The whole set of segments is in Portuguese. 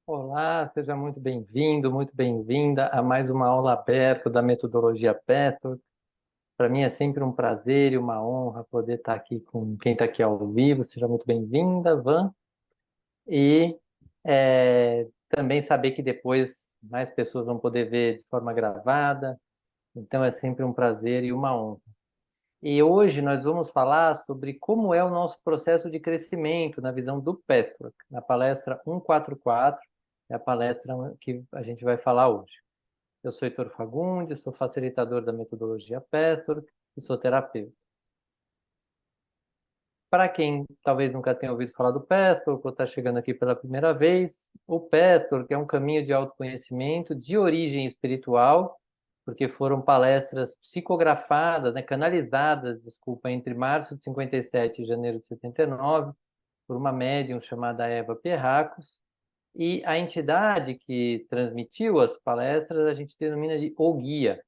Olá, seja muito bem-vindo, muito bem-vinda a mais uma aula aberta da metodologia Petro. Para mim é sempre um prazer e uma honra poder estar aqui com quem está aqui ao vivo. Seja muito bem-vinda, Van. E também saber que depois mais pessoas vão poder ver de forma gravada. Então é sempre um prazer e uma honra. E hoje nós vamos falar sobre como é o nosso processo de crescimento na visão do Petro, na palestra 144, é a palestra que a gente vai falar hoje. Eu sou Heitor Fagundes, sou facilitador da metodologia Petro e sou terapeuta. Para quem talvez nunca tenha ouvido falar do Petro, ou está chegando aqui pela primeira vez, o Petro é um caminho de autoconhecimento de origem espiritual, porque foram palestras psicografadas, né, canalizadas, desculpa, entre março de 57 e janeiro de 79, por uma médium chamada Eva Perracos, e a entidade que transmitiu as palestras a gente denomina de O Guia.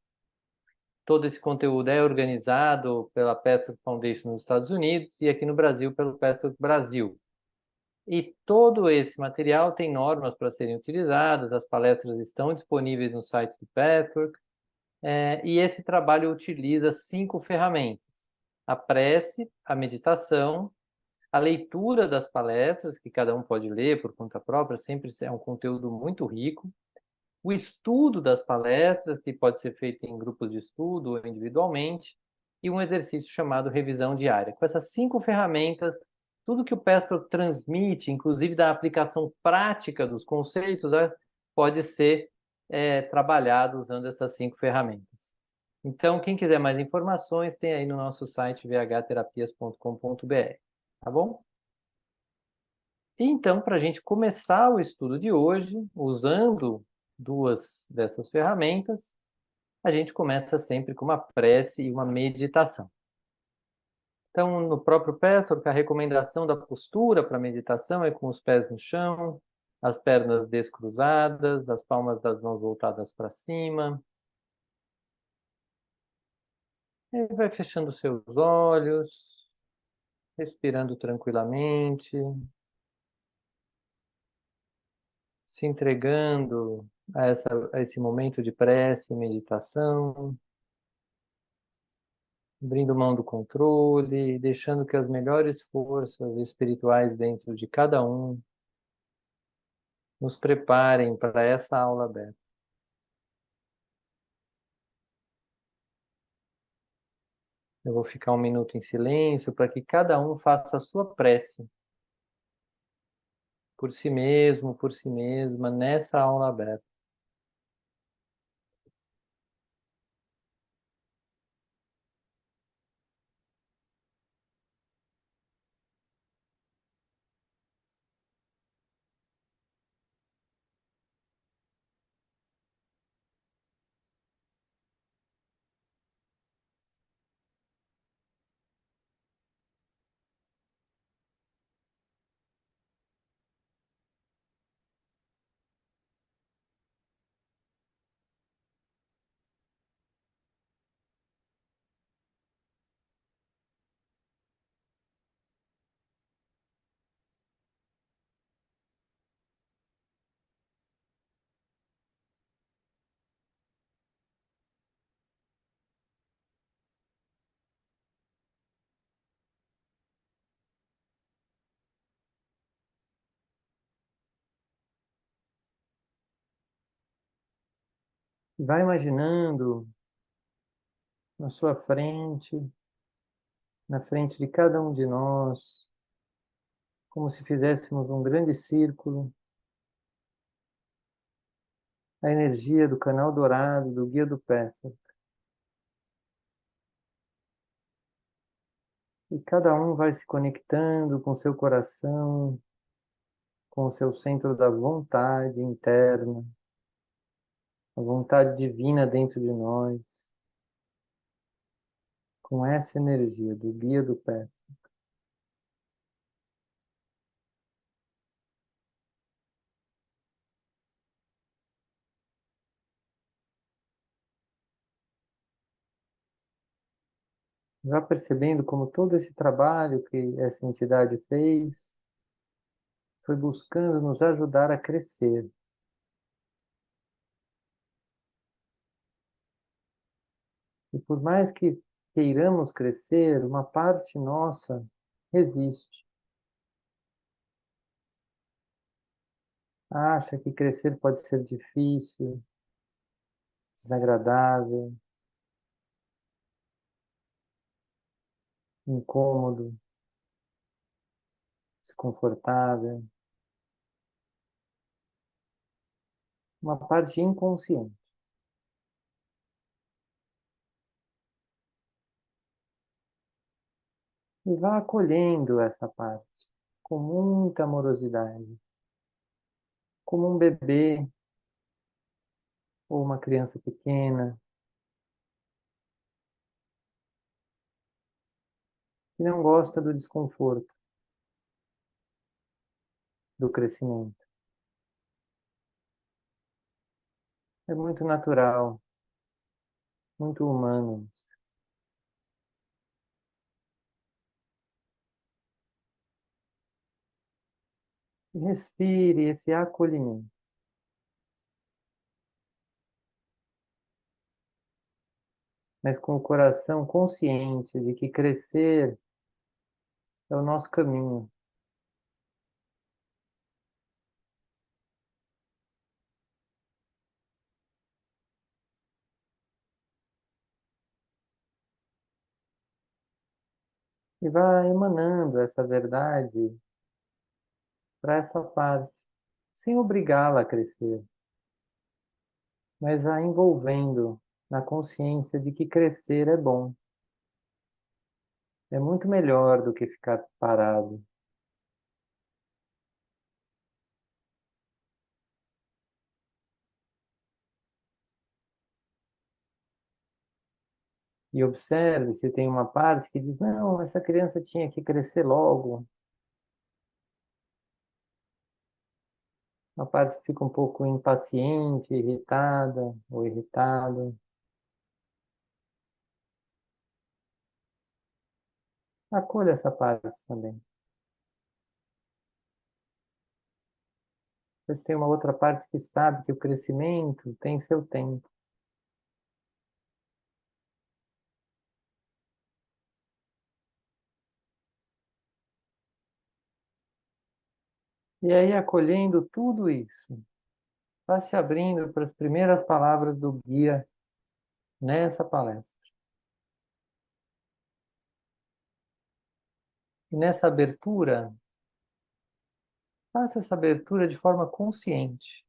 Todo esse conteúdo é organizado pela Petro Foundation nos Estados Unidos e aqui no Brasil pelo Petro Brasil. E todo esse material tem normas para serem utilizadas, as palestras estão disponíveis no site do Petro, e esse trabalho utiliza 5 ferramentas: a prece, a meditação, a leitura das palestras, que cada um pode ler por conta própria, sempre é um conteúdo muito rico, o estudo das palestras, que pode ser feito em grupos de estudo ou individualmente, e um exercício chamado revisão diária. Com essas 5 ferramentas, tudo que o Petro transmite, inclusive da aplicação prática dos conceitos, pode ser trabalhado usando essas 5 ferramentas. Então, quem quiser mais informações, tem aí no nosso site vhterapias.com.br, tá bom? E então, para a gente começar o estudo de hoje, usando 2 dessas ferramentas, a gente começa sempre com uma prece e uma meditação. Então, no próprio Pessoa, a recomendação da postura para meditação é com os pés no chão, as pernas descruzadas, as palmas das mãos voltadas para cima. E vai fechando seus olhos, respirando tranquilamente, se entregando a esse momento de prece e meditação, abrindo mão do controle, deixando que as melhores forças espirituais dentro de cada um nos preparem para essa aula aberta. Eu vou ficar um minuto em silêncio para que cada um faça a sua prece por si mesmo, por si mesma, nessa aula aberta. Vai imaginando na sua frente, na frente de cada um de nós, como se fizéssemos um grande círculo, a energia do canal dourado, do guia do Péssaro. E cada um vai se conectando com seu coração, com o seu centro da vontade interna, a vontade divina dentro de nós, com essa energia do guia do Péssaro. Já percebendo como todo esse trabalho que essa entidade fez foi buscando nos ajudar a crescer. E por mais que queiramos crescer, uma parte nossa resiste. Acha que crescer pode ser difícil, desagradável, incômodo, desconfortável. Uma parte inconsciente. E vá acolhendo essa parte com muita amorosidade, como um bebê ou uma criança pequena que não gosta do desconforto, do crescimento. É muito natural, muito humano. E respire esse acolhimento, mas com o coração consciente de que crescer é o nosso caminho. E vá emanando essa verdade para essa parte, sem obrigá-la a crescer, mas a envolvendo na consciência de que crescer é bom, é muito melhor do que ficar parado. E observe se tem uma parte que diz: não, essa criança tinha que crescer logo. Uma parte que fica um pouco impaciente, irritada ou irritado. Acolha essa parte também. Mas tem uma outra parte que sabe que o crescimento tem seu tempo. E aí, acolhendo tudo isso, vá se abrindo para as primeiras palavras do guia nessa palestra. E nessa abertura, faça essa abertura de forma consciente,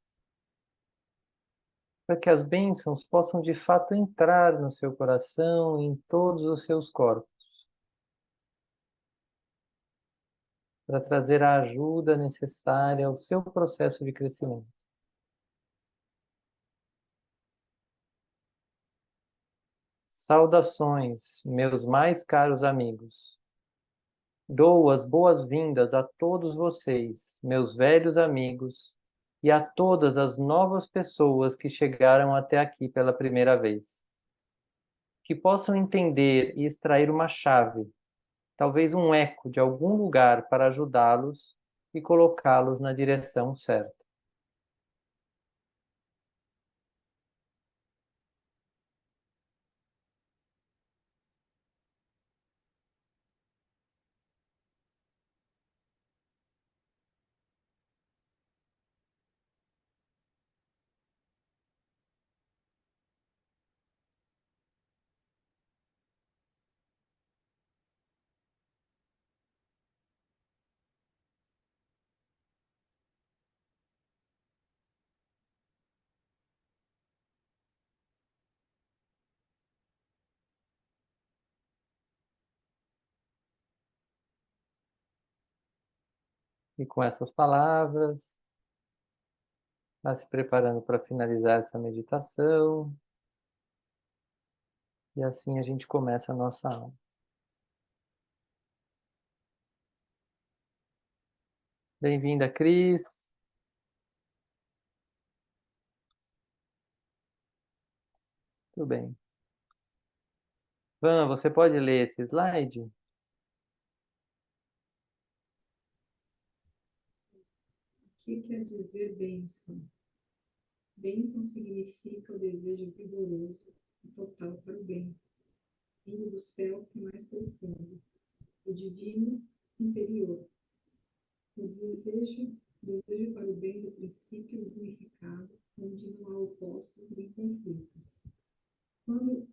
para que as bênçãos possam de fato entrar no seu coração e em todos os seus corpos, para trazer a ajuda necessária ao seu processo de crescimento. Saudações, meus mais caros amigos. Dou as boas-vindas a todos vocês, meus velhos amigos, e a todas as novas pessoas que chegaram até aqui pela primeira vez. Que possam entender e extrair uma chave, talvez um eco de algum lugar para ajudá-los e colocá-los na direção certa. E com essas palavras, vá se preparando para finalizar essa meditação. E assim a gente começa a nossa aula. Bem-vinda, Cris. Tudo bem. Van, você pode ler esse slide? que quer dizer bênção? Bênção significa o desejo vigoroso e total para o bem, vindo do self mais profundo, o divino interior. O desejo para o bem do princípio unificado, onde não há opostos nem conflitos. Quando,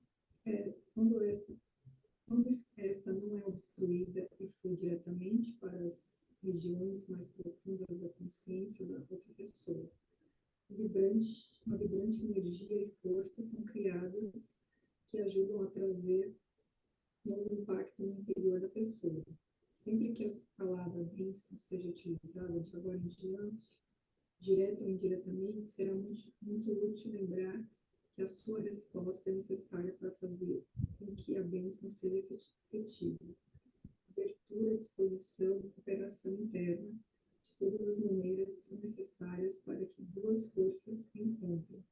quando esta não é obstruída e flui diretamente para as regiões mais profundas da consciência da outra pessoa, uma vibrante energia e força são criadas que ajudam a trazer novo impacto no interior da pessoa. Sempre que a palavra bênção seja utilizada de agora em diante, direto ou indiretamente, será muito útil lembrar que a sua resposta é necessária para fazer com que a bênção seja efetiva. Abertura, disposição e cooperação interna, de todas as maneiras, são necessárias para que duas forças se encontrem,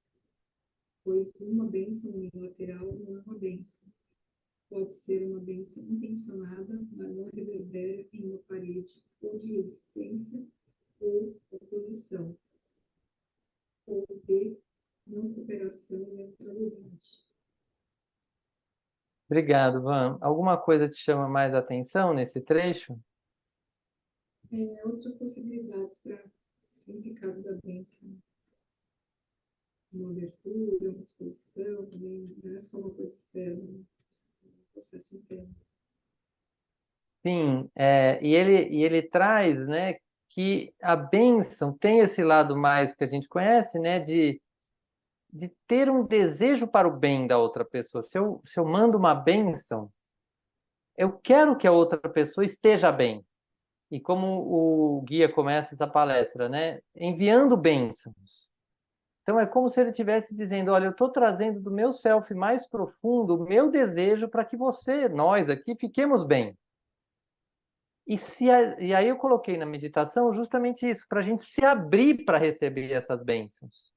pois uma bênção unilateral não é uma bênção. Pode ser uma bênção intencionada, mas não reverbera em uma parede ou de resistência ou oposição, ou de não cooperação e neutralidade. Obrigado, Van. Alguma coisa te chama mais atenção nesse trecho? Outras possibilidades para o significado da bênção. Uma abertura, uma disposição, também não é só uma coisa externa, é um processo interno. Sim, e ele traz, né, que a bênção tem esse lado mais que a gente conhece, né, de ter um desejo para o bem da outra pessoa. Se eu mando uma bênção, eu quero que a outra pessoa esteja bem. E como o guia começa essa palestra, né, enviando bênçãos. Então é como se ele estivesse dizendo, olha, eu estou trazendo do meu self mais profundo o meu desejo para que você, nós aqui, fiquemos bem. E aí eu coloquei na meditação justamente isso, para a gente se abrir para receber essas bênçãos.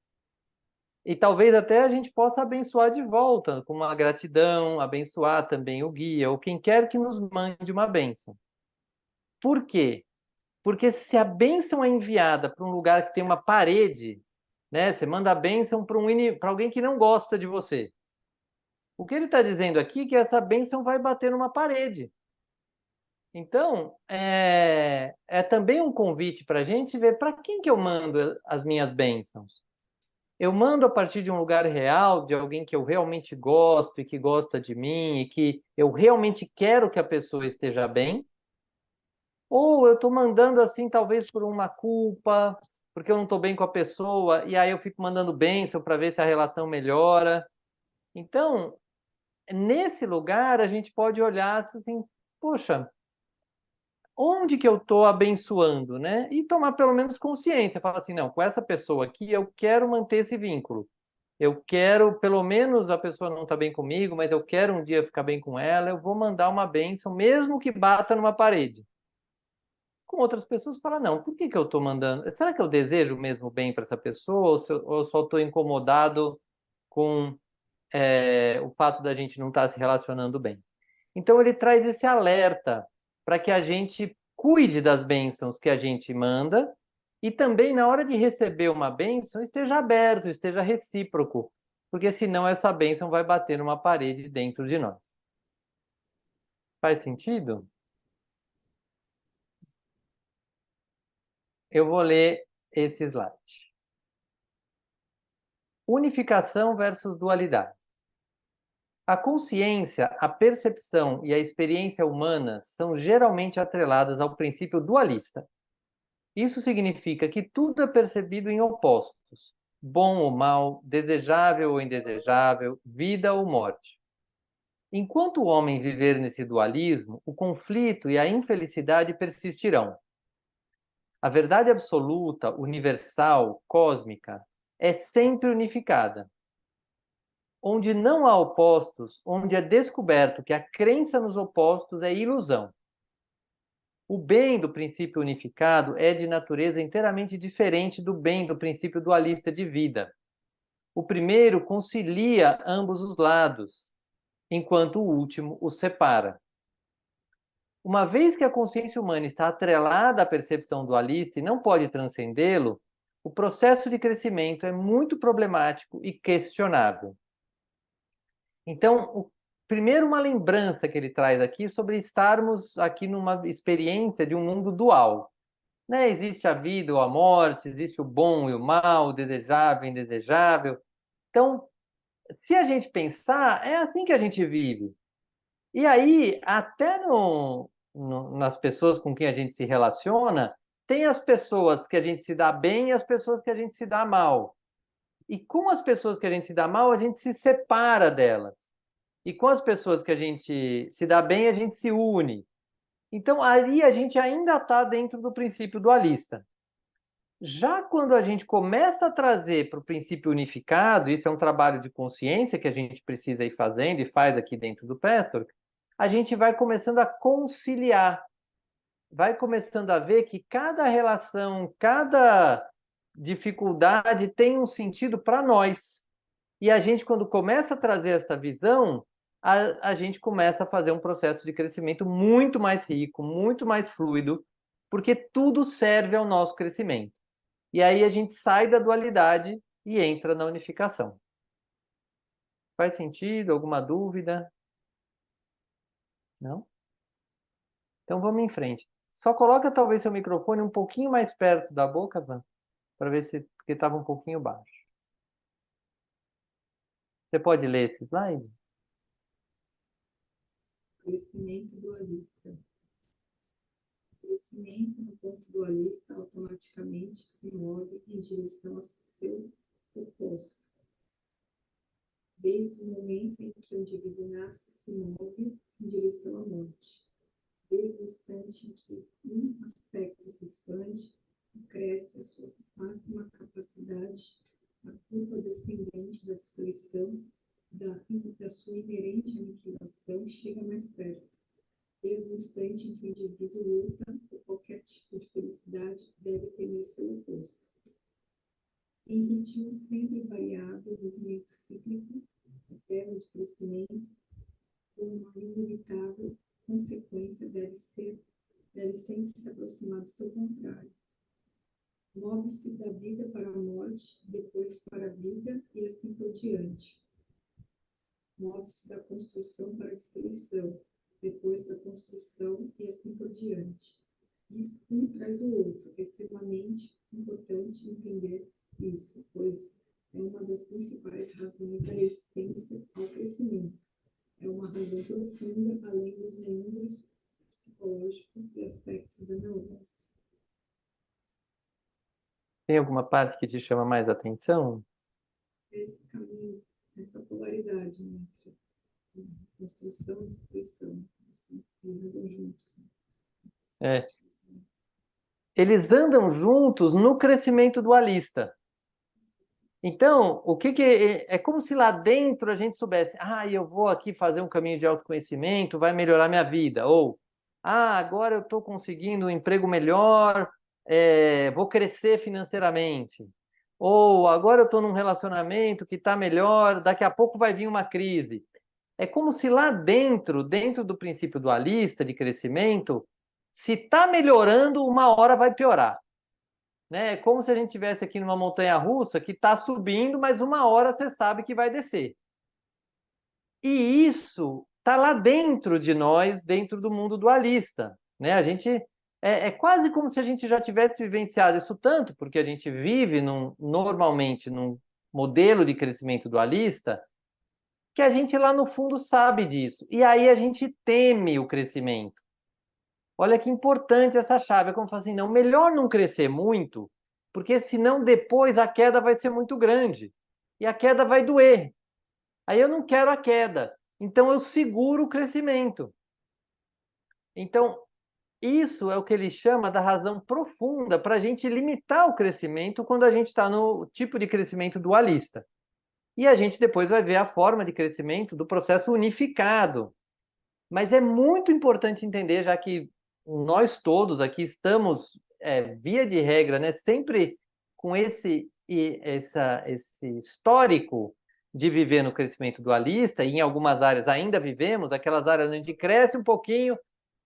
E talvez até a gente possa abençoar de volta, com uma gratidão, abençoar também o guia, ou quem quer que nos mande uma bênção. Por quê? Porque se a bênção é enviada para um lugar que tem uma parede, né? Você manda a bênção para alguém que não gosta de você. O que ele está dizendo aqui é que essa bênção vai bater numa parede. Então, é também um convite para a gente ver para quem que eu mando as minhas bênçãos. Eu mando a partir de um lugar real, de alguém que eu realmente gosto e que gosta de mim e que eu realmente quero que a pessoa esteja bem, ou eu estou mandando assim, talvez por uma culpa, porque eu não estou bem com a pessoa, e aí eu fico mandando bênção para ver se a relação melhora. Então, nesse lugar, a gente pode olhar assim, poxa, onde que eu estou abençoando, né? E tomar pelo menos consciência, falar assim, não, com essa pessoa aqui eu quero manter esse vínculo. Eu quero, pelo menos a pessoa não está bem comigo, mas eu quero um dia ficar bem com ela, eu vou mandar uma bênção, mesmo que bata numa parede. Com outras pessoas, fala, não, por que que eu estou mandando? Será que eu desejo mesmo bem para essa pessoa, ou eu só estou incomodado com o fato da gente não estar se relacionando bem? Então ele traz esse alerta para que a gente cuide das bênçãos que a gente manda e também na hora de receber uma bênção esteja aberto, esteja recíproco, porque senão essa bênção vai bater numa parede dentro de nós. Faz sentido? Eu vou ler esse slide. Unificação versus dualidade. A consciência, a percepção e a experiência humanas são geralmente atreladas ao princípio dualista. Isso significa que tudo é percebido em opostos, bom ou mal, desejável ou indesejável, vida ou morte. Enquanto o homem viver nesse dualismo, o conflito e a infelicidade persistirão. A verdade absoluta, universal, cósmica, é sempre unificada. Onde não há opostos, onde é descoberto que a crença nos opostos é ilusão. O bem do princípio unificado é de natureza inteiramente diferente do bem do princípio dualista de vida. O primeiro concilia ambos os lados, enquanto o último os separa. uma vez que a consciência humana está atrelada à percepção dualista e não pode transcendê-lo, o processo de crescimento é muito problemático e questionável. Então, primeiro uma lembrança que ele traz aqui sobre estarmos aqui numa experiência de um mundo dual. Né? Existe a vida ou a morte, existe o bom e o mal, o desejável e indesejável. Então, se a gente pensar, é assim que a gente vive. E aí, até nas pessoas com quem a gente se relaciona, tem as pessoas que a gente se dá bem e as pessoas que a gente se dá mal. E com as pessoas que a gente se dá mal, a gente se separa delas. E com as pessoas que a gente se dá bem, a gente se une. Então, aí a gente ainda está dentro do princípio dualista. Já quando a gente começa a trazer para o princípio unificado, isso é um trabalho de consciência que a gente precisa ir fazendo e faz aqui dentro do Petro, a gente vai começando a conciliar, vai começando a ver que cada relação, cada dificuldade tem um sentido para nós. E a gente, quando começa a trazer essa visão, a gente começa a fazer um processo de crescimento muito mais rico, muito mais fluido, porque tudo serve ao nosso crescimento. E aí a gente sai da dualidade e entra na unificação. Faz sentido? Alguma dúvida? Não? Então vamos em frente. Só coloca talvez seu microfone um pouquinho mais perto da boca, Van, para ver se porque estava um pouquinho baixo. Você pode ler esse slide? Crescimento dualista. O crescimento no ponto dualista automaticamente se move em direção ao seu oposto. Desde o momento em que o indivíduo nasce, se move em direção à morte. Desde o instante em que um aspecto se expande e cresce a sua máxima capacidade, a curva descendente da destruição, da sua inerente aniquilação, chega mais perto. Desde o instante em que o indivíduo luta por qualquer tipo de felicidade, deve temer seu oposto. Em ritmo sempre variável, movimento cíclico, eterno de crescimento, uma inevitável consequência deve sempre se aproximar do seu contrário. Move-se da vida para a morte, depois para a vida e assim por diante. Move-se da construção para a destruição, depois para a construção e assim por diante. Isso um traz o outro. É extremamente importante entender isso, pois é uma das principais razões da resistência ao crescimento. É uma razão profunda, além dos meandros psicológicos e aspectos da neurose. Tem alguma parte que te chama mais atenção? Esse caminho, essa polaridade, né, entre construção e destruição, assim, eles andam juntos. Né? Eles andam juntos no crescimento dualista. Então, o que é como se lá dentro a gente soubesse, eu vou aqui fazer um caminho de autoconhecimento, vai melhorar minha vida, ou agora eu estou conseguindo um emprego melhor, vou crescer financeiramente, ou agora eu estou num relacionamento que está melhor, daqui a pouco vai vir uma crise. É como se lá dentro do princípio dualista de crescimento, se está melhorando, uma hora vai piorar. Né? É como se a gente estivesse aqui numa montanha-russa que está subindo, mas uma hora você sabe que vai descer. E isso está lá dentro de nós, dentro do mundo dualista. Né? A gente é quase como se a gente já tivesse vivenciado isso tanto, porque a gente vive normalmente num modelo de crescimento dualista, que a gente lá no fundo sabe disso. E aí a gente teme o crescimento. Olha que importante essa chave. É como falar assim, não, melhor não crescer muito, porque senão depois a queda vai ser muito grande. E a queda vai doer. Aí eu não quero a queda. Então eu seguro o crescimento. Então, isso é o que ele chama da razão profunda para a gente limitar o crescimento quando a gente está no tipo de crescimento dualista. E a gente depois vai ver a forma de crescimento do processo unificado. Mas é muito importante entender, já que nós todos aqui estamos, via de regra, né, sempre com esse histórico de viver no crescimento dualista, e em algumas áreas ainda vivemos, aquelas áreas onde a gente cresce um pouquinho,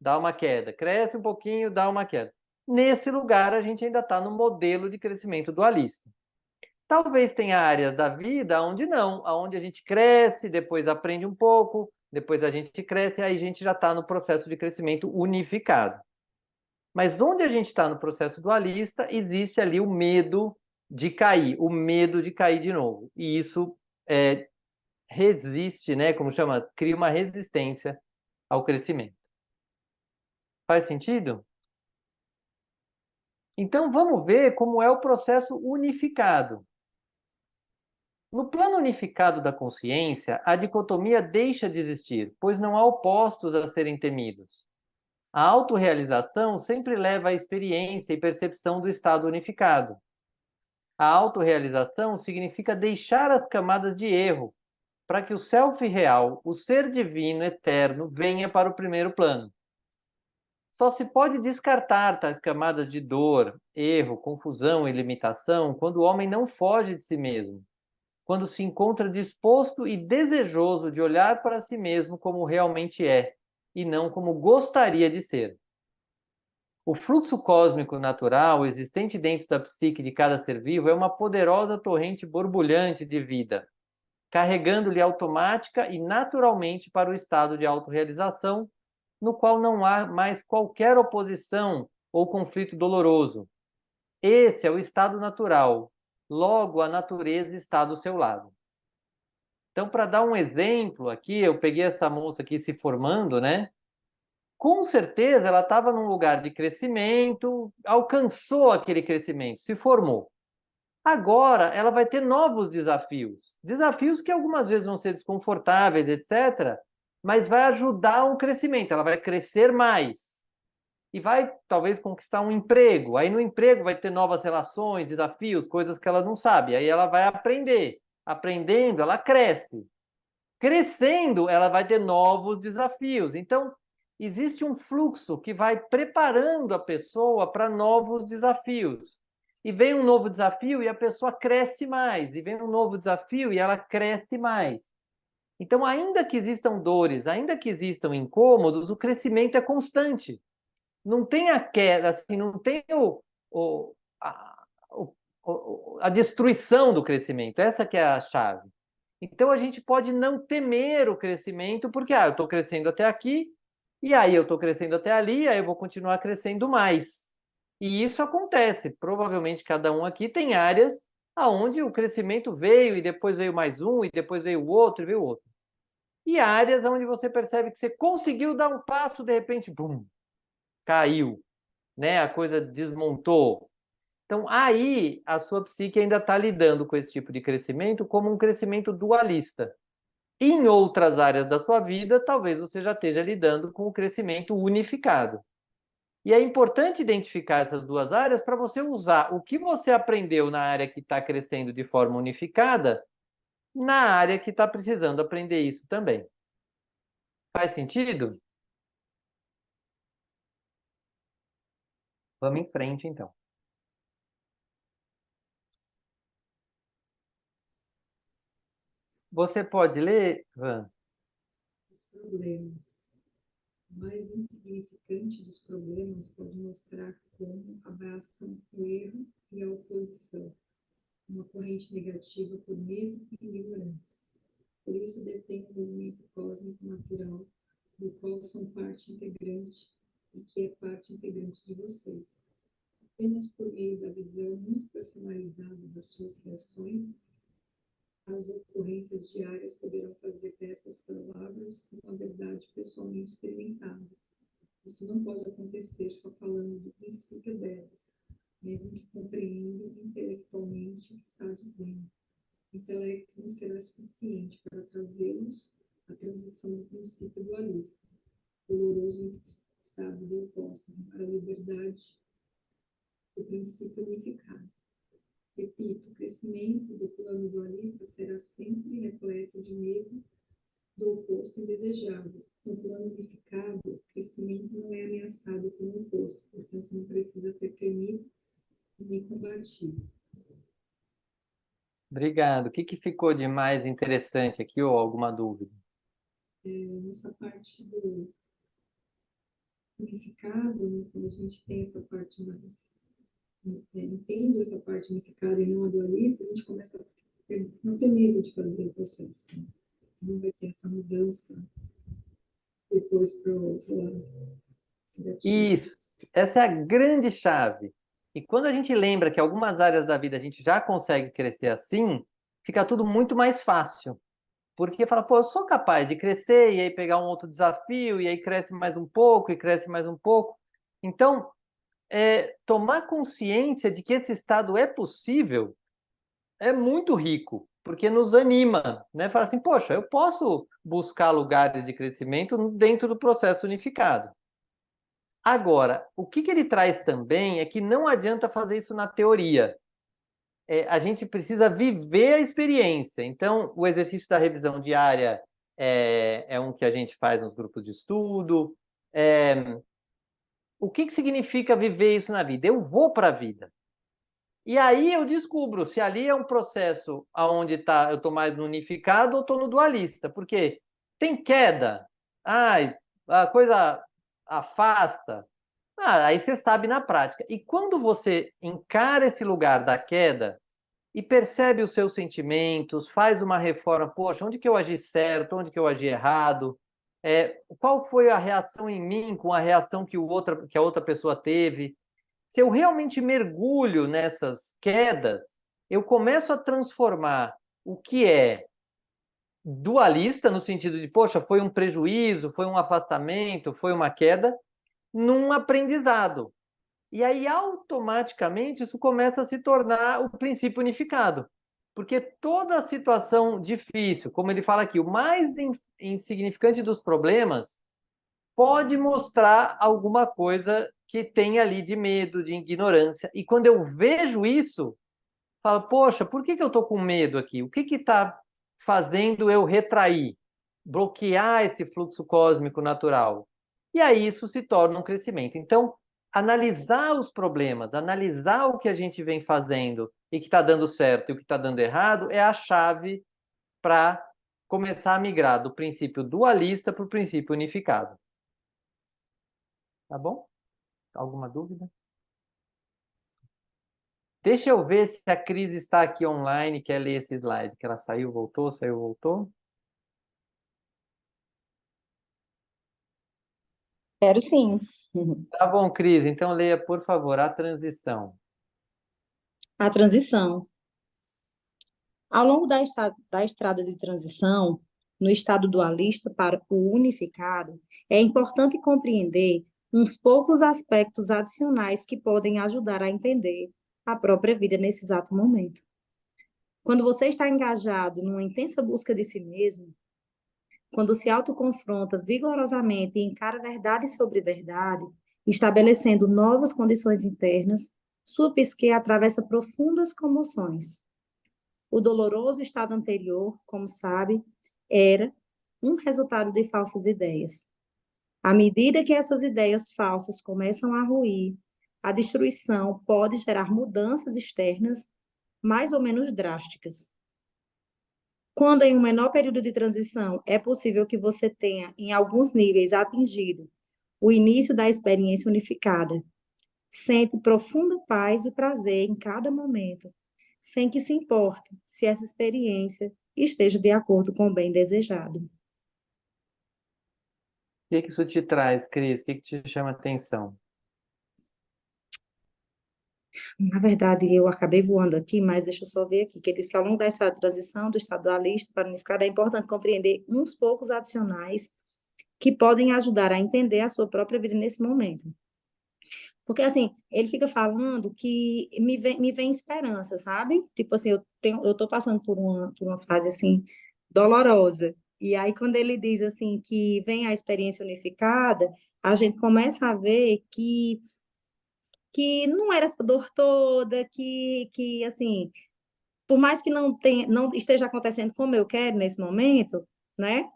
dá uma queda. Cresce um pouquinho, dá uma queda. Nesse lugar, a gente ainda está no modelo de crescimento dualista. Talvez tenha áreas da vida onde não, onde a gente cresce, depois aprende um pouco, depois a gente cresce, aí a gente já está no processo de crescimento unificado. Mas onde a gente está no processo dualista, existe ali o medo de cair, o medo de cair de novo. E isso resiste, né? Como chama? Cria uma resistência ao crescimento. Faz sentido? Então vamos ver como é o processo unificado. No plano unificado da consciência, a dicotomia deixa de existir, pois não há opostos a serem temidos. A autorrealização sempre leva à experiência e percepção do estado unificado. A autorrealização significa deixar as camadas de erro, para que o self real, o ser divino eterno, venha para o primeiro plano. Só se pode descartar tais camadas de dor, erro, confusão e limitação quando o homem não foge de si mesmo, quando se encontra disposto e desejoso de olhar para si mesmo como realmente é, e não como gostaria de ser. O fluxo cósmico natural existente dentro da psique de cada ser vivo é uma poderosa torrente borbulhante de vida, carregando-lhe automática e naturalmente para o estado de autorrealização, no qual não há mais qualquer oposição ou conflito doloroso. Esse é o estado natural, logo a natureza está do seu lado. Então, para dar um exemplo aqui, eu peguei essa moça aqui se formando, né? Com certeza ela estava num lugar de crescimento, alcançou aquele crescimento, se formou. Agora ela vai ter novos desafios. Desafios que algumas vezes vão ser desconfortáveis, etc., mas vai ajudar um crescimento, ela vai crescer mais. E vai, talvez, conquistar um emprego. Aí no emprego vai ter novas relações, desafios, coisas que ela não sabe. Aí ela vai aprender. Aprendendo, ela cresce. Crescendo, ela vai ter novos desafios. Então, existe um fluxo que vai preparando a pessoa para novos desafios. E vem um novo desafio e a pessoa cresce mais. E vem um novo desafio e ela cresce mais. Então, ainda que existam dores, ainda que existam incômodos, o crescimento é constante. Não tem a queda, assim, não tem o, a, a destruição do crescimento. Essa que é a chave. Então a gente pode não temer o crescimento, porque eu estou crescendo até aqui, e aí eu estou crescendo até ali, aí eu vou continuar crescendo mais. E isso acontece. Provavelmente cada um aqui tem áreas aonde o crescimento veio, e depois veio mais um, e depois veio o outro, e veio o outro. E áreas onde você percebe que você conseguiu dar um passo, de repente, bum, caiu, né? A coisa desmontou. Então, aí a sua psique ainda está lidando com esse tipo de crescimento como um crescimento dualista. Em outras áreas da sua vida, talvez você já esteja lidando com o crescimento unificado. E é importante identificar essas duas áreas para você usar o que você aprendeu na área que está crescendo de forma unificada, na área que está precisando aprender isso também. Faz sentido? Vamos em frente, então. Você pode ler, Van? Os problemas. O mais insignificante dos problemas pode mostrar como abraçam o erro e a oposição, uma corrente negativa por medo e ignorância. Por isso detém o movimento cósmico natural, do qual são parte integrante e que é parte integrante de vocês. Apenas por meio da visão muito personalizada das suas reações, as ocorrências diárias poderão fazer dessas palavras uma verdade pessoalmente experimentada. Isso não pode acontecer só falando do princípio delas, mesmo que compreenda intelectualmente o que está dizendo. O intelecto não será suficiente para trazê-los à transição do princípio dualista, doloroso estado de opostos, para a liberdade do princípio unificado. Repito, o crescimento do plano dualista será sempre repleto de medo do oposto indesejável. No plano unificado, o crescimento não é ameaçado com o oposto, portanto, não precisa ser temido nem combatido. Obrigado. O que ficou de mais interessante aqui, ou alguma dúvida? Nessa parte do unificado, né? Quando a gente tem essa parte mais, entende essa parte unificada e não a dualista, a gente começa a não ter medo de fazer o processo, né? Não vai ter essa mudança depois para o outro lado negativo. Isso, essa é a grande chave. E quando a gente lembra que algumas áreas da vida a gente já consegue crescer assim, fica tudo muito mais fácil. Porque fala, pô, eu sou capaz de crescer e aí pegar um outro desafio, e aí cresce mais um pouco, e cresce mais um pouco. Então, tomar consciência de que esse estado é possível é muito rico, porque nos anima, né? Fala assim, poxa, eu posso buscar lugares de crescimento dentro do processo unificado. Agora, o que ele traz também é que não adianta fazer isso na teoria. A gente precisa viver a experiência. Então, o exercício da revisão diária é um que a gente faz nos grupos de estudo. O que significa viver isso na vida? Eu vou para a vida. E aí eu descubro se ali é um processo onde eu estou mais no unificado ou estou no dualista. Porque tem queda. Ai, a coisa afasta. Aí você sabe na prática. E quando você encara esse lugar da queda e percebe os seus sentimentos, faz uma reforma, poxa, onde que eu agi certo, onde que eu agi errado, qual foi a reação em mim com a reação que a outra pessoa teve. Se eu realmente mergulho nessas quedas, eu começo a transformar o que é dualista, no sentido de, poxa, foi um prejuízo, foi um afastamento, foi uma queda, num aprendizado. E aí, automaticamente, isso começa a se tornar o princípio unificado. Porque toda situação difícil, como ele fala aqui, o mais insignificante dos problemas pode mostrar alguma coisa que tem ali de medo, de ignorância. E quando eu vejo isso, falo, poxa, por que eu estou com medo aqui? O que está fazendo eu retrair, bloquear esse fluxo cósmico natural? E aí isso se torna um crescimento. Então, analisar os problemas, analisar o que a gente vem fazendo e que está dando certo e o que está dando errado é a chave para começar a migrar do princípio dualista para o princípio unificado. Tá bom? Alguma dúvida? Deixa eu ver se a Cris está aqui online e quer ler esse slide, que ela saiu, voltou, saiu, voltou. Quero sim. Tá bom, Cris, então leia, por favor, a transição. A transição. Ao longo da estrada de transição, no estado dualista para o unificado, é importante compreender uns poucos aspectos adicionais que podem ajudar a entender a própria vida nesse exato momento. Quando você está engajado numa intensa busca de si mesmo, quando se autoconfronta vigorosamente e encara verdade sobre verdade, estabelecendo novas condições internas, sua psique atravessa profundas comoções. O doloroso estado anterior, como sabe, era um resultado de falsas ideias. À medida que essas ideias falsas começam a ruir, a destruição pode gerar mudanças externas mais ou menos drásticas. Quando em um menor período de transição, é possível que você tenha, em alguns níveis, atingido o início da experiência unificada. Sente profunda paz e prazer em cada momento, sem que se importe se essa experiência esteja de acordo com o bem desejado. O que isso te traz, Cris? O que te chama a atenção? Na verdade, eu acabei voando aqui, mas deixa eu só ver aqui, que ele diz que ao longo da estrada de transição do estado dualista para o unificado é importante compreender uns poucos adicionais que podem ajudar a entender a sua própria vida nesse momento. Porque, assim, ele fica falando que me vem esperança, sabe? Tipo assim, eu tô passando por uma fase, assim, dolorosa. E aí, quando ele diz, assim, que vem a experiência unificada, a gente começa a ver que não era essa dor toda, que assim, por mais que não esteja acontecendo como eu quero nesse momento, né?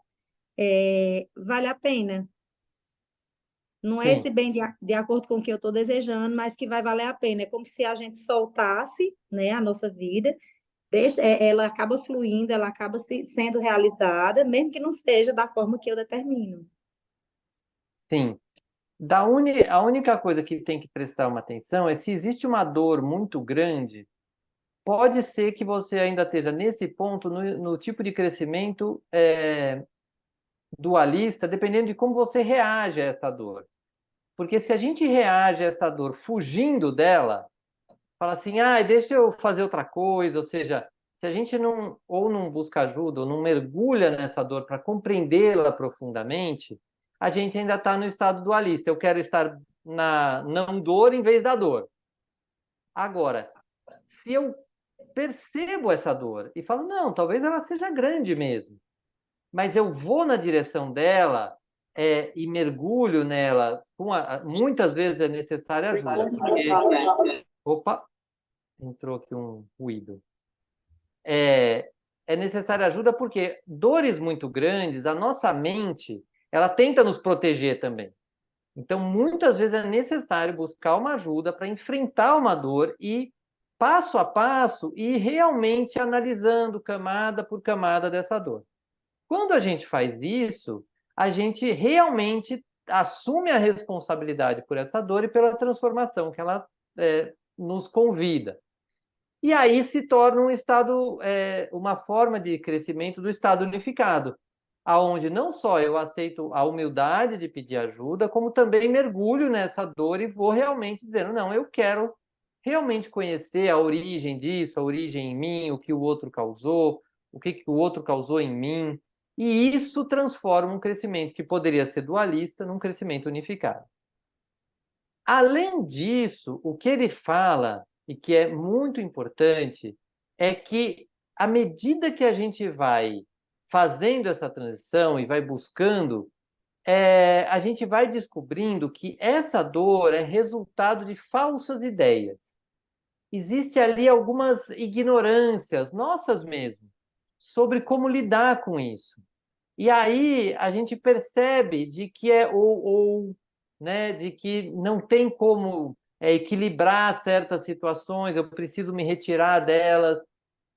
Vale a pena. Não é Sim, esse bem de acordo com o que eu estou desejando, mas que vai valer a pena. É como se a gente soltasse, né, a nossa vida, ela acaba fluindo, ela acaba sendo realizada, mesmo que não seja da forma que eu determino. sim. A única coisa que tem que prestar uma atenção é se existe uma dor muito grande, pode ser que você ainda esteja nesse ponto, no tipo de crescimento dualista, dependendo de como você reage a essa dor. Porque se a gente reage a essa dor fugindo dela, fala assim, ah, deixa eu fazer outra coisa, ou seja, se a gente não busca ajuda, ou não mergulha nessa dor para compreendê-la profundamente, a gente ainda está no estado dualista. Eu quero estar na não dor em vez da dor. Agora, se eu percebo essa dor e falo, não, talvez ela seja grande mesmo, mas eu vou na direção dela e mergulho nela, muitas vezes é necessária ajuda, porque... Opa, entrou aqui um ruído. É necessária ajuda porque dores muito grandes, a nossa mente, ela tenta nos proteger também. Então, muitas vezes é necessário buscar uma ajuda para enfrentar uma dor e, passo a passo, ir realmente analisando camada por camada dessa dor. Quando a gente faz isso, a gente realmente assume a responsabilidade por essa dor e pela transformação que ela nos convida. E aí se torna um estado, uma forma de crescimento do estado unificado, aonde não só eu aceito a humildade de pedir ajuda, como também mergulho nessa dor e vou realmente dizendo, não, eu quero realmente conhecer a origem disso, a origem em mim, o que o outro causou, o que o outro causou em mim, e isso transforma um crescimento que poderia ser dualista num crescimento unificado. Além disso, o que ele fala, e que é muito importante, é que à medida que a gente vai fazendo essa transição e vai buscando, a gente vai descobrindo que essa dor é resultado de falsas ideias. Existe ali algumas ignorâncias, nossas mesmo, sobre como lidar com isso. E aí a gente percebe de que né, de que não tem como equilibrar certas situações, eu preciso me retirar delas.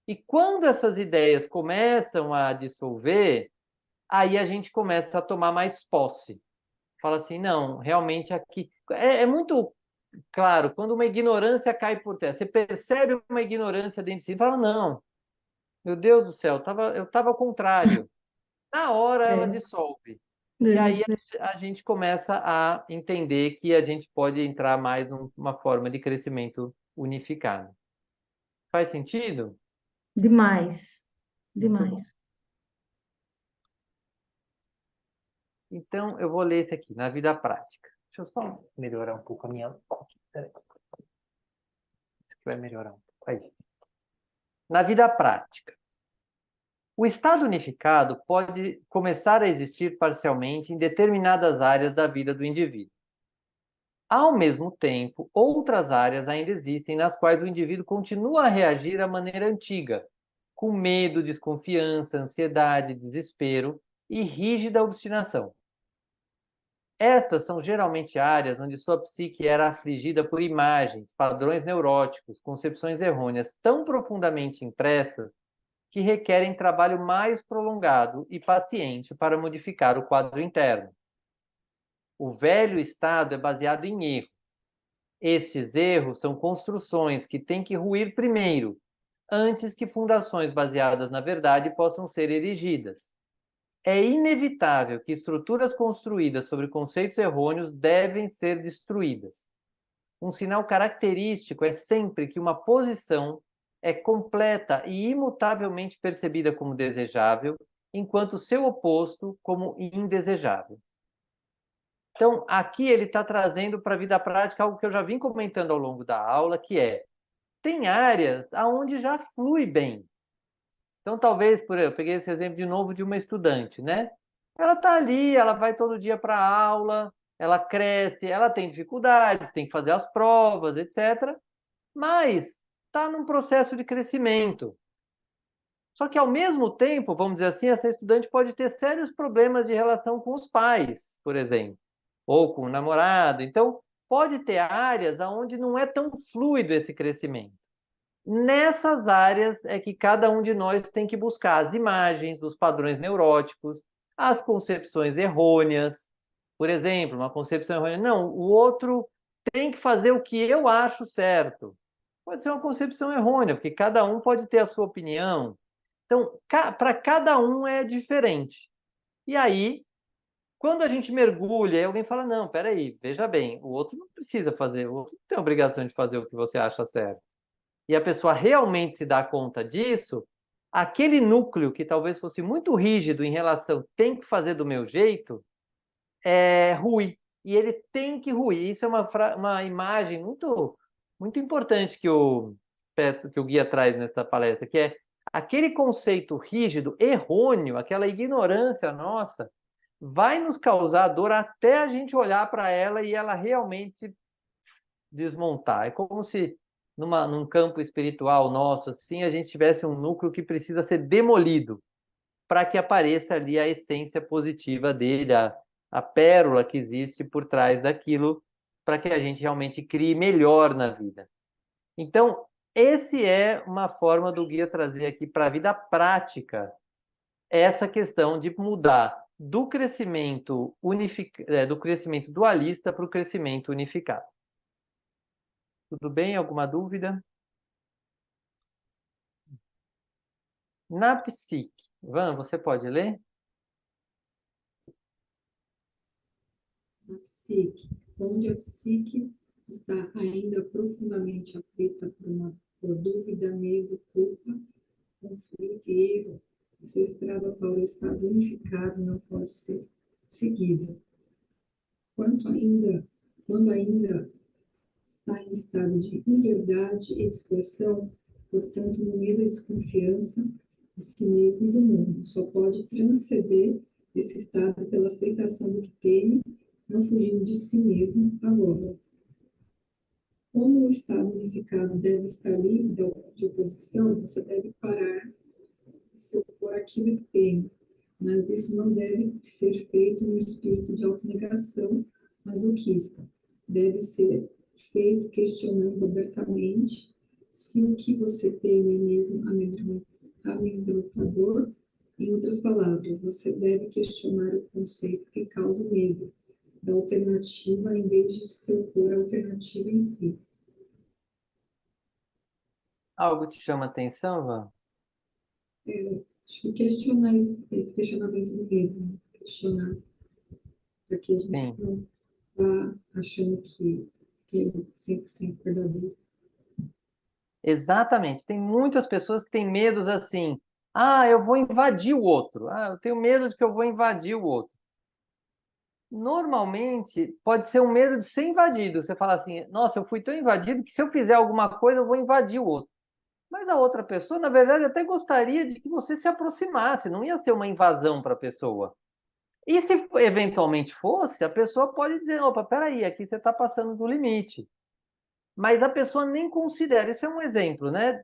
E quando essas ideias começam a dissolver, aí a gente começa a tomar mais posse. Fala assim, não, realmente aqui... É muito claro, quando uma ignorância cai por terra, você percebe uma ignorância dentro de si e fala, não, meu Deus do céu, eu estava ao contrário. Na hora ela É. dissolve. E aí a gente começa a entender que a gente pode entrar mais numa forma de crescimento unificado. Faz sentido? Demais, Muito bom. demais. Então, eu vou ler esse aqui, na vida prática. Deixa eu só melhorar um pouco a minha... Peraí. Acho que vai melhorar um pouco. Aí. Na vida prática. O estado unificado pode começar a existir parcialmente em determinadas áreas da vida do indivíduo. Ao mesmo tempo, outras áreas ainda existem nas quais o indivíduo continua a reagir à maneira antiga, com medo, desconfiança, ansiedade, desespero e rígida obstinação. Estas são geralmente áreas onde sua psique era afligida por imagens, padrões neuróticos, concepções errôneas tão profundamente impressas que requerem trabalho mais prolongado e paciente para modificar o quadro interno. O velho estado é baseado em erro. Estes erros são construções que têm que ruir primeiro, antes que fundações baseadas na verdade possam ser erigidas. É inevitável que estruturas construídas sobre conceitos errôneos devem ser destruídas. Um sinal característico é sempre que uma posição é completa e imutavelmente percebida como desejável, enquanto seu oposto como indesejável. Então, aqui ele está trazendo para a vida prática algo que eu já vim comentando ao longo da aula, que tem áreas onde já flui bem. Então, talvez, eu peguei esse exemplo de novo de uma estudante, né? Ela está ali, ela vai todo dia para a aula, ela cresce, ela tem dificuldades, tem que fazer as provas, etc. Mas está num processo de crescimento. Só que, ao mesmo tempo, vamos dizer assim, essa estudante pode ter sérios problemas de relação com os pais, por exemplo, ou com o namorado. Então, pode ter áreas onde não é tão fluido esse crescimento. Nessas áreas é que cada um de nós tem que buscar as imagens, os padrões neuróticos, as concepções errôneas, Por exemplo, uma concepção errônea. Não, o outro tem que fazer o que eu acho certo. Pode ser uma concepção errônea, porque cada um pode ter a sua opinião. Então, para cada um é diferente. E aí, quando a gente mergulha e alguém fala, não, peraí, veja bem, o outro não precisa fazer, o outro não tem a obrigação de fazer o que você acha certo. E a pessoa realmente se dá conta disso, aquele núcleo que talvez fosse muito rígido em relação, tem que fazer do meu jeito, rui. E ele tem que ruir. Isso é uma imagem muito importante que o guia traz nessa palestra, que é aquele conceito rígido, errôneo, aquela ignorância nossa, vai nos causar dor até a gente olhar para ela e ela realmente desmontar. É como se num campo espiritual nosso, assim, a gente tivesse um núcleo que precisa ser demolido para que apareça ali a essência positiva dele, a pérola que existe por trás daquilo, para que a gente realmente crie melhor na vida. Então, esse é uma forma do guia trazer aqui para a vida prática essa questão de mudar do crescimento do crescimento dualista para o crescimento unificado. Tudo bem? Alguma dúvida? Na psique. Ivan, você pode ler? A psique, onde a psique está ainda profundamente aflita por dúvida, medo, culpa, conflito e erro, essa estrada para o estado unificado não pode ser seguida. Quando ainda está em estado de inverdade e distorção, portanto, no medo e desconfiança de si mesmo e do mundo, só pode transcender esse estado pela aceitação do que teme, não fugindo de si mesmo agora. Como o estado unificado deve estar livre de oposição, você deve parar de se opor àquilo que teme, mas isso não deve ser feito no espírito de autonegação masoquista. Deve ser feito questionando abertamente se o que você teme é mesmo amedrontador. Em outras palavras, você deve questionar o conceito que causa o medo da alternativa em vez de se opor à alternativa em si. Algo te chama atenção, Ivan? Acho que questionar esse questionamento do medo, né? Questionar para que a gente Sim. não vá achando que é 100% verdadeiro. Exatamente. Tem muitas pessoas que têm medos assim. Ah, eu vou invadir o outro. Ah, eu tenho medo de que eu vou invadir o outro. Normalmente, pode ser um medo de ser invadido. Você fala assim, nossa, eu fui tão invadido que se eu fizer alguma coisa, eu vou invadir o outro. Mas a outra pessoa, na verdade, até gostaria de que você se aproximasse, não ia ser uma invasão para a pessoa. E se eventualmente fosse, a pessoa pode dizer, opa, peraí, aqui você está passando do limite. Mas a pessoa nem considera. Isso é um exemplo, né?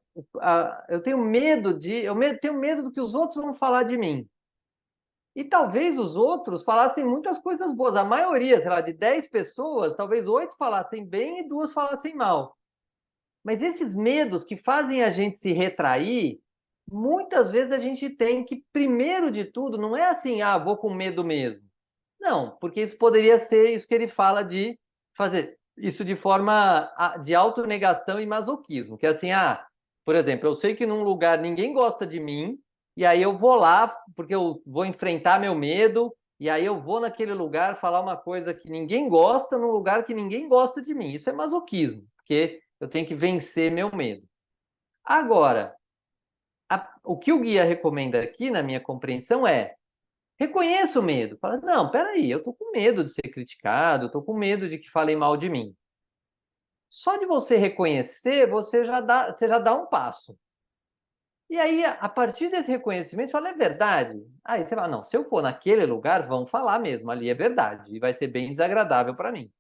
Eu tenho medo tenho medo do que os outros vão falar de mim. E talvez os outros falassem muitas coisas boas. A maioria, sei lá, de 10 pessoas, talvez 8 falassem bem e 2 falassem mal. Mas esses medos que fazem a gente se retrair, muitas vezes a gente tem que, primeiro de tudo, não é assim, ah, vou com medo mesmo. Não, porque isso poderia ser isso que ele fala de fazer isso de forma de autonegação e masoquismo, que é assim, por exemplo, eu sei que num lugar ninguém gosta de mim, e aí eu vou lá porque eu vou enfrentar meu medo, e aí eu vou naquele lugar falar uma coisa que ninguém gosta num lugar que ninguém gosta de mim. Isso é masoquismo, porque eu tenho que vencer meu medo. Agora, o que o guia recomenda aqui, na minha compreensão, é reconheça o medo. Fala, não, peraí, eu tô com medo de ser criticado, eu tô com medo de que falem mal de mim. Só de você reconhecer, você já dá um passo. E aí, a partir desse reconhecimento, você fala, é verdade? Aí você fala, não, se eu for naquele lugar, vão falar mesmo, ali é verdade, e vai ser bem desagradável para mim.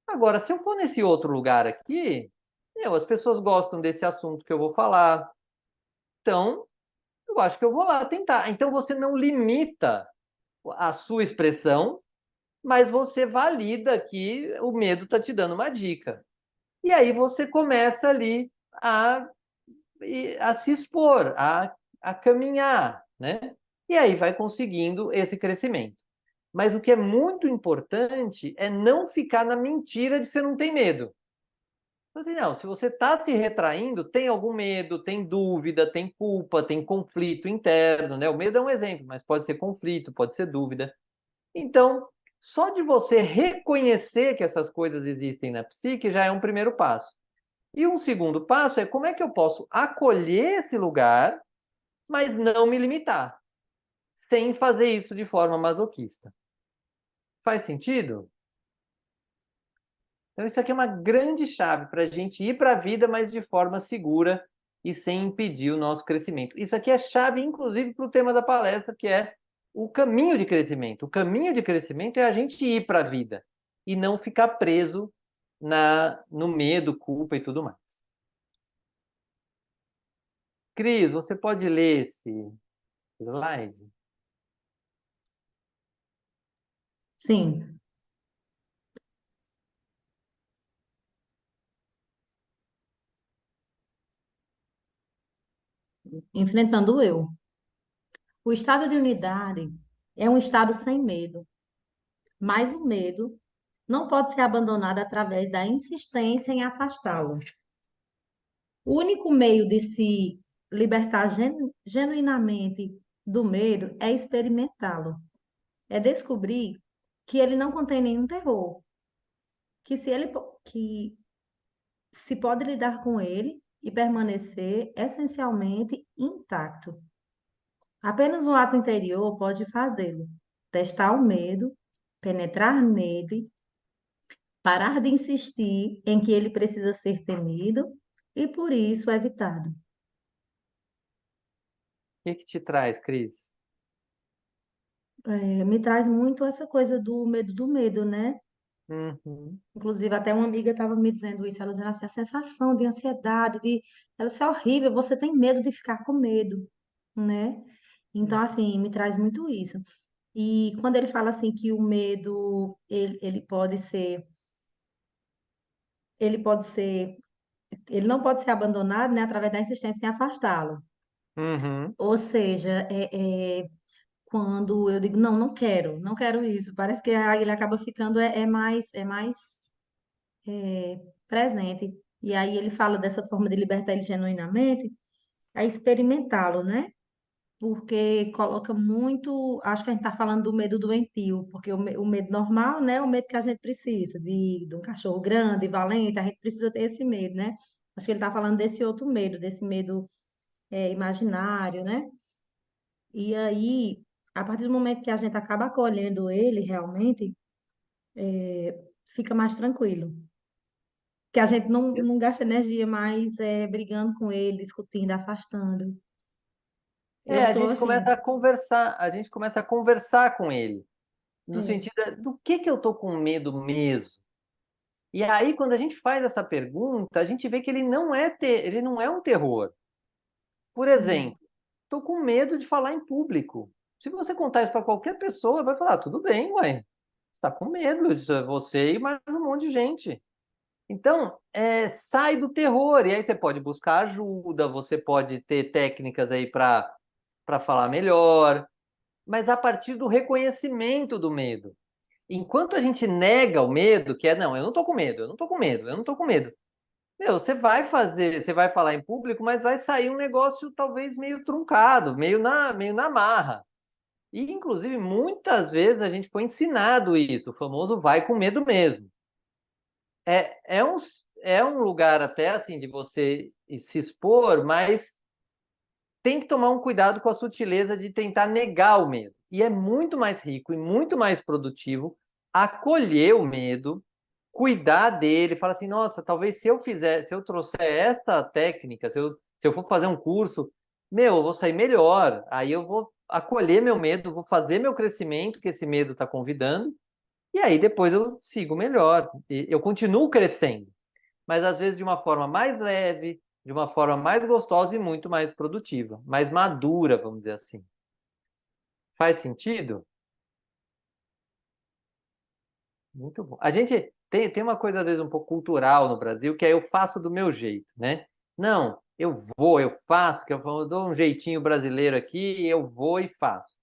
Agora, se eu for nesse outro lugar aqui, as pessoas gostam desse assunto que eu vou falar, então eu acho que eu vou lá tentar. Então você não limita a sua expressão, mas você valida que o medo está te dando uma dica. E aí você começa ali a se expor, a caminhar, né? E aí vai conseguindo esse crescimento. Mas o que é muito importante é não ficar na mentira de que você não tem medo. Assim, não, se você está se retraindo, tem algum medo, tem dúvida, tem culpa, tem conflito interno, né? O medo é um exemplo, mas pode ser conflito, pode ser dúvida. Então, só de você reconhecer que essas coisas existem na psique já é um primeiro passo. E um segundo passo é como é que eu posso acolher esse lugar, mas não me limitar, sem fazer isso de forma masoquista. Faz sentido? Então, isso aqui é uma grande chave para a gente ir para a vida, mas de forma segura e sem impedir o nosso crescimento. Isso aqui é chave, inclusive, para o tema da palestra, que é o caminho de crescimento. O caminho de crescimento é a gente ir para a vida e não ficar preso no medo, culpa e tudo mais. Cris, você pode ler esse slide? Sim. Enfrentando o eu. O estado de unidade é um estado sem medo, mas o medo não pode ser abandonado através da insistência em afastá-lo. O único meio de se libertar genuinamente do medo é experimentá-lo, é descobrir que ele não contém nenhum terror, que se pode lidar com ele e permanecer essencialmente intacto. Apenas um ato interior pode fazê-lo. Testar o medo, penetrar nele, parar de insistir em que ele precisa ser temido e, por isso, evitado. O que te traz, Cris? Me traz muito essa coisa do medo, né? Uhum. Inclusive, até uma amiga estava me dizendo isso, ela dizendo assim, a sensação de ansiedade, ela disse, é horrível, você tem medo de ficar com medo, né? Então, assim, me traz muito isso. E quando ele fala assim que o medo, ele pode ser, ele não pode ser abandonado, né, através da insistência em afastá-lo. Uhum. Ou seja, quando eu digo, não, não quero isso, parece que aí ele acaba ficando mais presente. E aí ele fala dessa forma de libertar ele genuinamente, é experimentá-lo, né? Porque coloca muito, acho que a gente está falando do medo doentio, porque o medo normal, né, é o medo que a gente precisa, de um cachorro grande, valente, a gente precisa ter esse medo, né? Acho que ele está falando desse outro medo, desse medo imaginário, né? E aí, a partir do momento que a gente acaba acolhendo ele realmente, fica mais tranquilo. Que a gente não gasta energia mais brigando com ele, discutindo, afastando. Eu A tô gente assim, começa a conversar, com ele, no é, sentido do que eu tô com medo mesmo. E aí, quando a gente faz essa pergunta, a gente vê que ele não é um terror. Por é, exemplo, estou com medo de falar em público. Se você contar isso para qualquer pessoa, vai falar, tudo bem, ué, está com medo, isso é você e mais um monte de gente. Então, sai do terror, e aí você pode buscar ajuda, você pode ter técnicas aí para falar melhor, mas a partir do reconhecimento do medo. Enquanto a gente nega o medo, que é, não, eu não tô com medo, eu não tô com medo, eu não tô com medo. Meu, você vai falar em público, mas vai sair um negócio talvez meio truncado, meio na marra. E, inclusive, muitas vezes a gente foi ensinado isso, o famoso vai com medo mesmo. É, é um, é um lugar até, assim, de você se expor, mas tem que tomar um cuidado com a sutileza de tentar negar o medo. E é muito mais rico e muito mais produtivo acolher o medo, cuidar dele, falar assim, nossa, talvez se eu trouxer essa técnica, se eu for fazer um curso, eu vou sair melhor. Aí eu vou acolher meu medo, vou fazer meu crescimento que esse medo está convidando, e aí depois eu sigo melhor. E eu continuo crescendo, mas às vezes de uma forma mais leve, de uma forma mais gostosa e muito mais produtiva, mais madura, vamos dizer assim. Faz sentido? Muito bom. A gente tem uma coisa, às vezes, um pouco cultural no Brasil, que é eu faço do meu jeito, né? Não, eu faço, que eu dou um jeitinho brasileiro aqui, eu vou e faço.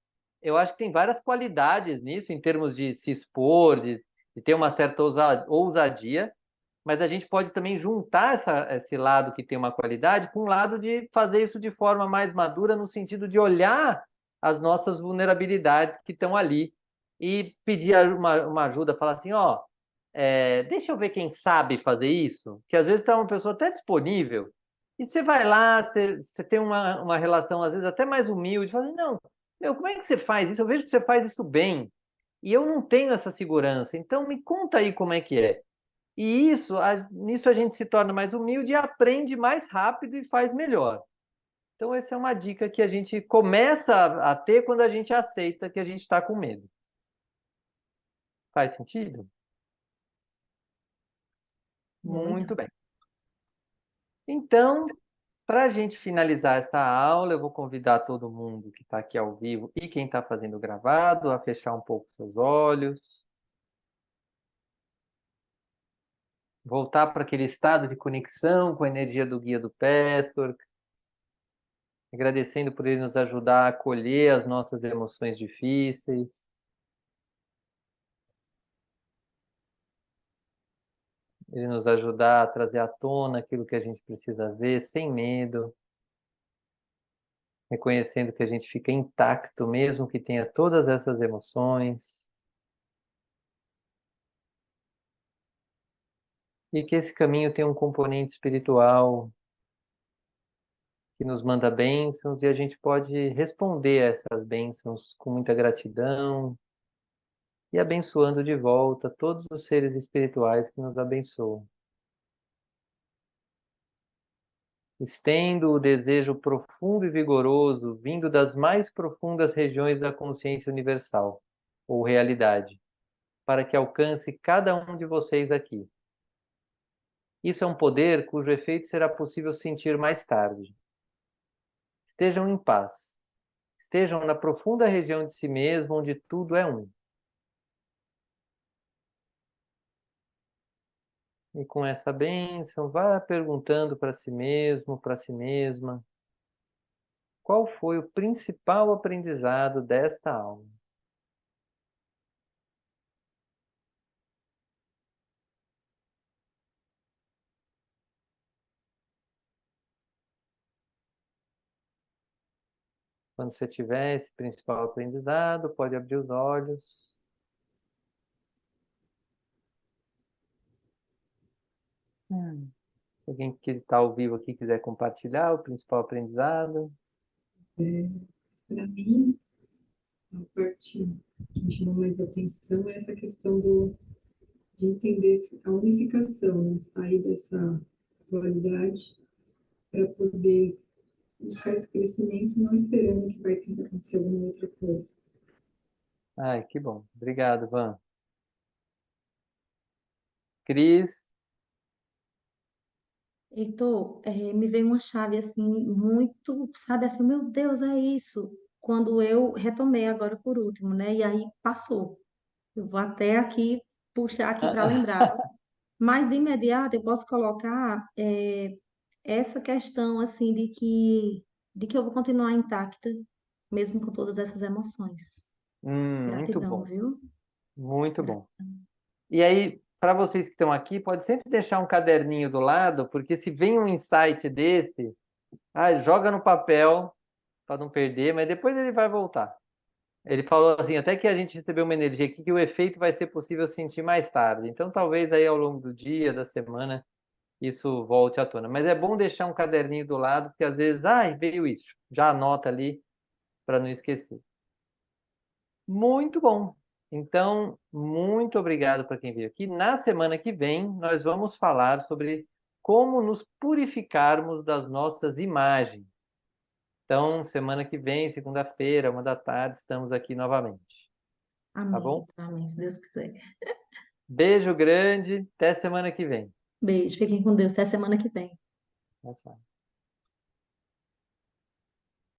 eu acho que tem várias qualidades nisso, em termos de se expor, de ter uma certa ousadia, mas a gente pode também juntar esse lado que tem uma qualidade com o lado de fazer isso de forma mais madura, no sentido de olhar as nossas vulnerabilidades que estão ali e pedir uma ajuda, falar assim, ó, deixa eu ver quem sabe fazer isso, que às vezes está uma pessoa até disponível, e você vai lá, você tem uma relação, às vezes, até mais humilde, fala assim, não, meu, como é que você faz isso? Eu vejo que você faz isso bem, e eu não tenho essa segurança, então me conta aí como é que é. E nisso a gente se torna mais humilde e aprende mais rápido e faz melhor. Então, essa é uma dica que a gente começa a ter quando a gente aceita que a gente está com medo. Faz sentido? Muito. Muito bem. Então, para a gente finalizar essa aula, eu vou convidar todo mundo que está aqui ao vivo e quem está fazendo o gravado a fechar um pouco seus olhos, voltar para aquele estado de conexão com a energia do guia do Petor, agradecendo por ele nos ajudar a acolher as nossas emoções difíceis. Ele nos ajudar a trazer à tona aquilo que a gente precisa ver, sem medo, reconhecendo que a gente fica intacto, mesmo que tenha todas essas emoções, e que esse caminho tem um componente espiritual que nos manda bênçãos, e a gente pode responder a essas bênçãos com muita gratidão, e abençoando de volta todos os seres espirituais que nos abençoam. Estendo o desejo profundo e vigoroso vindo das mais profundas regiões da consciência universal, ou realidade, para que alcance cada um de vocês aqui. Isso é um poder cujo efeito será possível sentir mais tarde. Estejam em paz. Estejam na profunda região de si mesmo, onde tudo é um. E com essa bênção, vá perguntando para si mesmo, para si mesma, qual foi o principal aprendizado desta aula? Quando você tiver esse principal aprendizado, pode abrir os olhos. Alguém que está ao vivo aqui quiser compartilhar o principal aprendizado? Para mim, a parte que me chamou mais atenção é essa questão de entender a unificação, né? Sair dessa dualidade para poder buscar esse crescimento, não esperando que vai ter que acontecer alguma outra coisa. Ai, que bom. Obrigado, Van. Cris? Heitor, me veio uma chave assim, muito, sabe assim, meu Deus, é isso. Quando eu retomei agora por último, né? E aí passou. Eu vou até aqui puxar aqui para lembrar. Mas de imediato eu posso colocar essa questão assim de que eu vou continuar intacta, mesmo com todas essas emoções. Muito Gratidão, bom, viu? muito bom. Gratidão. E aí, para vocês que estão aqui, pode sempre deixar um caderninho do lado, porque se vem um insight desse, joga no papel para não perder, mas depois ele vai voltar. Ele falou assim, até que a gente recebeu uma energia aqui que o efeito vai ser possível sentir mais tarde. Então, talvez aí ao longo do dia, da semana, isso volte à tona. Mas é bom deixar um caderninho do lado, porque às vezes, veio isso. Já anota ali para não esquecer. Muito bom. Então, muito obrigado para quem veio aqui. Na semana que vem, nós vamos falar sobre como nos purificarmos das nossas imagens. Então, semana que vem, segunda-feira, 1 da tarde, estamos aqui novamente. Tá Amém. bom? Amém, se Deus quiser. Beijo grande. Até semana que vem. Beijo. Fiquem com Deus. Até semana que vem. Tchau, tchau.